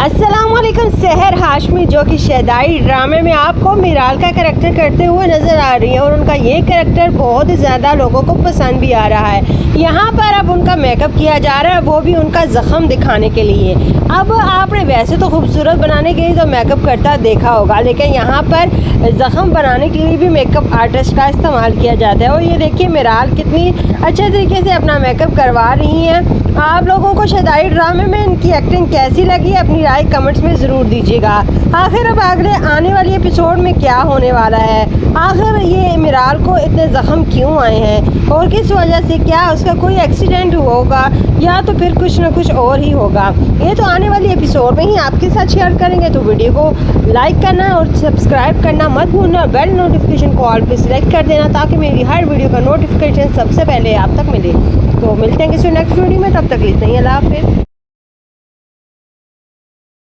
अस्सलाम वालेकुम। सहर हाशमी जो कि शहदाई ड्रामे में आपको मिराल का करैक्टर करते हुए नज़र आ रही है और उनका ये करैक्टर बहुत ही ज़्यादा लोगों को पसंद भी आ रहा है। यहाँ पर अब उनका मेकअप किया जा रहा है, वो भी उनका ज़ख़म दिखाने के लिए। अब आपने वैसे तो खूबसूरत बनाने के लिए तो मेकअप करता देखा होगा, लेकिन यहाँ पर ज़ख़म बनाने के लिए भी मेकअप आर्टिस्ट का इस्तेमाल किया जाता है। और ये देखिए मिराल कितनी अच्छे तरीके से अपना मेकअप करवा रही हैं। आप लोगों को शहदाई ड्रामे में इनकी एक्टिंग कैसी लगी, अपनी राय कमेंट्स में ज़रूर दीजिएगा। आखिर अब अगले आने वाली एपिसोड में क्या होने वाला है, आखिर ये मिराल को इतने ज़ख़म क्यों आए हैं और किस वजह से, क्या उसका कोई एक्सीडेंट होगा या तो फिर कुछ ना कुछ और ही होगा, ये तो आने वाली एपिसोड में ही आपके साथ शेयर करेंगे। तो वीडियो को लाइक करना और सब्सक्राइब करना मत भूलना और बेल नोटिफिकेशन को ऑल पे सिलेक्ट कर देना ताकि मेरी हर वीडियो का नोटिफिकेशन सबसे पहले आप तक मिले। तो मिलते हैं किसी नेक्स्ट वीडियो में, तब तक इतना ही, अल्लाह हाफ़िज़।